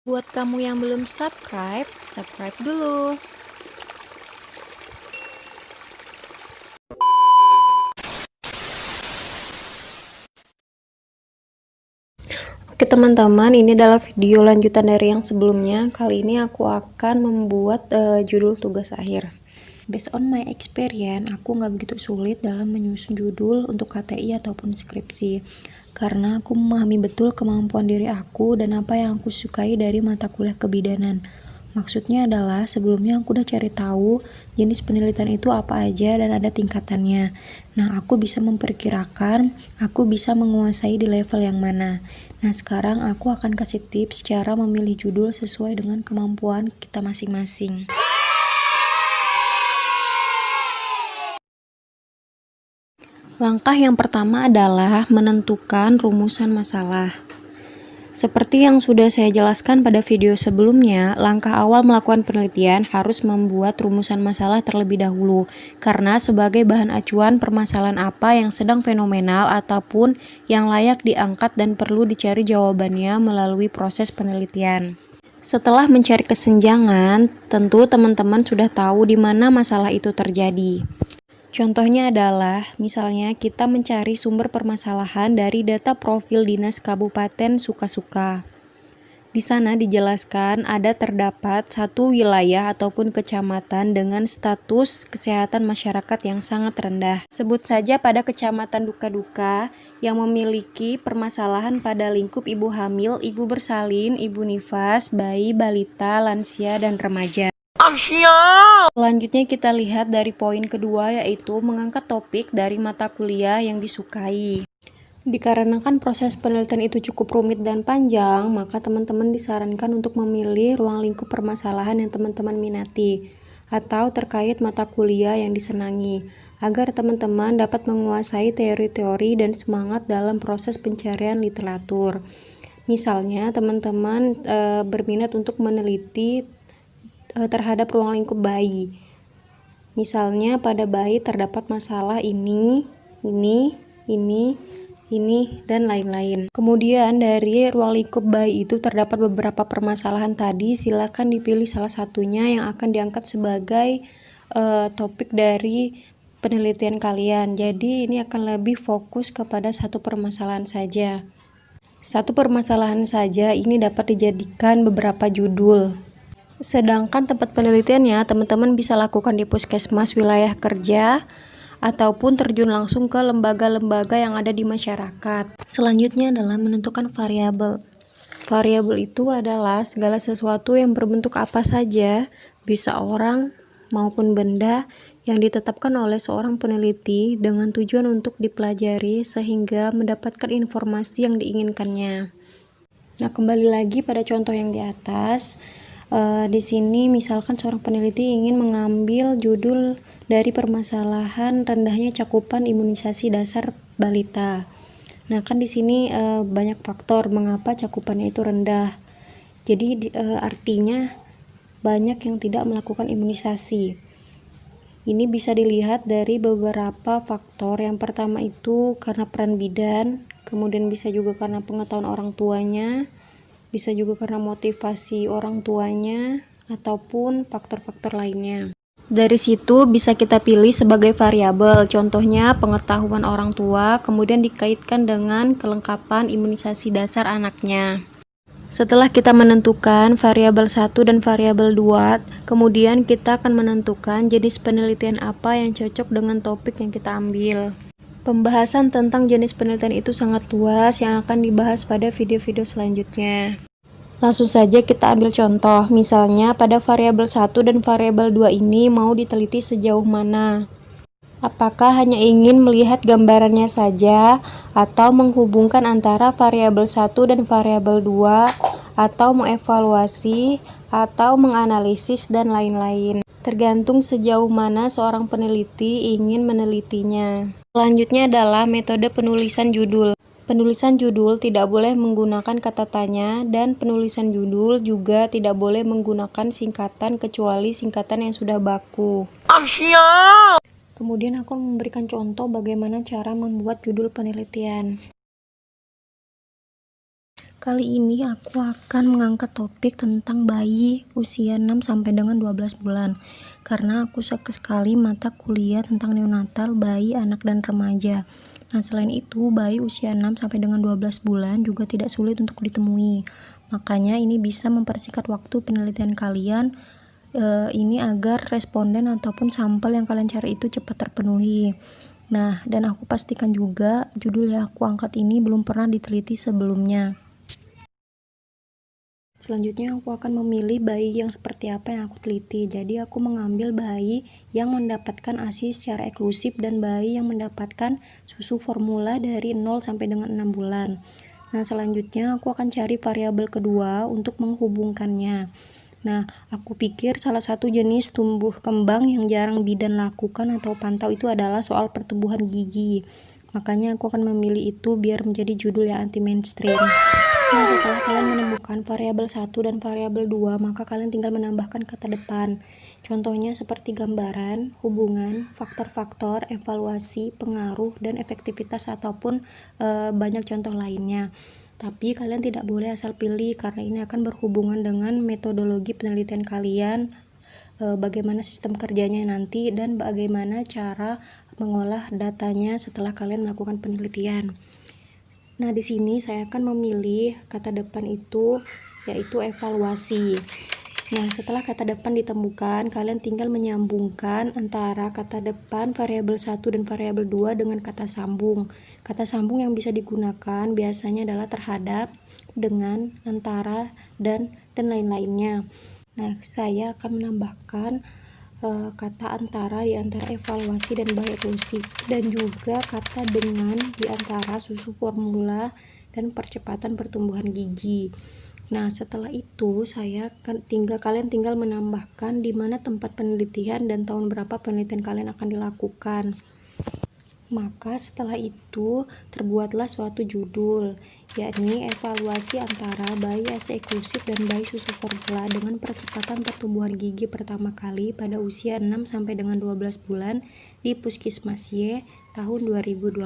Buat kamu yang belum subscribe, subscribe dulu. Oke teman-teman, ini adalah video lanjutan dari yang sebelumnya. Kali ini aku akan membuat judul tugas akhir. Based on my experience, aku nggak begitu sulit dalam menyusun judul untuk KTI ataupun skripsi. Karena aku memahami betul kemampuan diri aku dan apa yang aku sukai dari mata kuliah kebidanan. Maksudnya adalah sebelumnya aku udah cari tahu jenis penelitian itu apa aja dan ada tingkatannya. Nah, aku bisa memperkirakan aku bisa menguasai di level yang mana. Nah, sekarang aku akan kasih tips cara memilih judul sesuai dengan kemampuan kita masing-masing. Langkah yang pertama adalah menentukan rumusan masalah. Seperti yang sudah saya jelaskan pada video sebelumnya, langkah awal melakukan penelitian harus membuat rumusan masalah terlebih dahulu, karena sebagai bahan acuan permasalahan apa yang sedang fenomenal ataupun yang layak diangkat dan perlu dicari jawabannya melalui proses penelitian. Setelah mencari kesenjangan, tentu teman-teman sudah tahu di mana masalah itu terjadi. Contohnya adalah, misalnya kita mencari sumber permasalahan dari data profil Dinas Kabupaten Suka-Suka. Di sana dijelaskan ada terdapat satu wilayah ataupun kecamatan dengan status kesehatan masyarakat yang sangat rendah. Sebut saja pada kecamatan Duka-Duka yang memiliki permasalahan pada lingkup ibu hamil, ibu bersalin, ibu nifas, bayi, balita, lansia, dan remaja. Selanjutnya kita lihat dari poin kedua, yaitu mengangkat topik dari mata kuliah yang disukai. Dikarenakan proses penelitian itu cukup rumit dan panjang, maka teman-teman disarankan untuk memilih ruang lingkup permasalahan yang teman-teman minati atau terkait mata kuliah yang disenangi, agar teman-teman dapat menguasai teori-teori dan semangat dalam proses pencarian literatur. Misalnya teman-teman berminat untuk meneliti terhadap ruang lingkup bayi. Misalnya pada bayi terdapat masalah ini, dan lain-lain. Kemudian dari ruang lingkup bayi itu terdapat beberapa permasalahan tadi, silakan dipilih salah satunya yang akan diangkat sebagai topik dari penelitian kalian. Jadi ini akan lebih fokus kepada satu permasalahan saja. Satu permasalahan saja ini dapat dijadikan beberapa judul. Sedangkan tempat penelitiannya teman-teman bisa lakukan di puskesmas wilayah kerja ataupun terjun langsung ke lembaga-lembaga yang ada di masyarakat. Selanjutnya adalah menentukan variabel. Variabel itu adalah segala sesuatu yang berbentuk apa saja, bisa orang maupun benda yang ditetapkan oleh seorang peneliti dengan tujuan untuk dipelajari sehingga mendapatkan informasi yang diinginkannya. Nah, kembali lagi pada contoh yang di atas. Di sini misalkan seorang peneliti ingin mengambil judul dari permasalahan rendahnya cakupan imunisasi dasar balita. Nah, kan di sini banyak faktor mengapa cakupannya itu rendah. Jadi artinya banyak yang tidak melakukan imunisasi. Ini bisa dilihat dari beberapa faktor. Yang pertama itu karena peran bidan, kemudian bisa juga karena pengetahuan orang tuanya, bisa juga karena motivasi orang tuanya, ataupun faktor-faktor lainnya. Dari situ bisa kita pilih sebagai variabel, contohnya pengetahuan orang tua, kemudian dikaitkan dengan kelengkapan imunisasi dasar anaknya. Setelah kita menentukan variabel 1 dan variabel 2, kemudian kita akan menentukan jenis penelitian apa yang cocok dengan topik yang kita ambil. Pembahasan tentang jenis penelitian itu sangat luas yang akan dibahas pada video-video selanjutnya. Langsung saja kita ambil contoh, misalnya pada variabel 1 dan variabel 2 ini mau diteliti sejauh mana. Apakah hanya ingin melihat gambarannya saja, atau menghubungkan antara variabel 1 dan variabel 2, atau mengevaluasi, atau menganalisis, dan lain-lain. Tergantung sejauh mana seorang peneliti ingin menelitinya. Selanjutnya adalah metode penulisan judul. Penulisan judul tidak boleh menggunakan kata tanya, dan penulisan judul juga tidak boleh menggunakan singkatan kecuali singkatan yang sudah baku. Kemudian aku memberikan contoh bagaimana cara membuat judul penelitian. Kali ini aku akan mengangkat topik tentang bayi usia 6 sampai dengan 12 bulan. Karena aku suka sekali mata kuliah tentang neonatal, bayi, anak dan remaja. Nah, selain itu, bayi usia 6 sampai dengan 12 bulan juga tidak sulit untuk ditemui. Makanya ini bisa mempersingkat waktu penelitian kalian ini agar responden ataupun sampel yang kalian cari itu cepat terpenuhi. Nah, dan aku pastikan juga judul yang aku angkat ini belum pernah diteliti sebelumnya. Selanjutnya aku akan memilih bayi yang seperti apa yang aku teliti. Jadi aku mengambil bayi yang mendapatkan ASI secara eksklusif dan bayi yang mendapatkan susu formula dari 0 sampai dengan 6 bulan. Nah, selanjutnya aku akan cari variabel kedua untuk menghubungkannya. Nah, aku pikir salah satu jenis tumbuh kembang yang jarang bidan lakukan atau pantau itu adalah soal pertumbuhan gigi. Makanya aku akan memilih itu biar menjadi judul yang anti mainstream. Nah, setelah kalian menemukan variabel 1 dan variabel 2, maka kalian tinggal menambahkan kata depan. Contohnya seperti gambaran, hubungan, faktor-faktor, evaluasi, pengaruh, dan efektivitas ataupun banyak contoh lainnya. Tapi kalian tidak boleh asal pilih karena ini akan berhubungan dengan metodologi penelitian kalian, bagaimana sistem kerjanya nanti, dan bagaimana cara mengolah datanya setelah kalian melakukan penelitian. Nah, di sini saya akan memilih kata depan itu yaitu evaluasi. Nah, setelah kata depan ditemukan, kalian tinggal menyambungkan antara kata depan variabel 1 dan variabel 2 dengan kata sambung. Kata sambung yang bisa digunakan biasanya adalah terhadap, dengan, antara, dan lain-lainnya. Nah, saya akan menambahkan kata antara di antara evaluasi dan bayi eksklusif, dan juga kata dengan di antara susu formula dan percepatan pertumbuhan gigi. Nah, setelah itu kalian tinggal menambahkan di mana tempat penelitian dan tahun berapa penelitian kalian akan dilakukan. Maka setelah itu terbuatlah suatu judul, yakni evaluasi antara bayi ASI eksklusif dan bayi susu formula dengan percepatan pertumbuhan gigi pertama kali pada usia 6 sampai dengan 12 bulan di Puskesmas Y tahun 2020.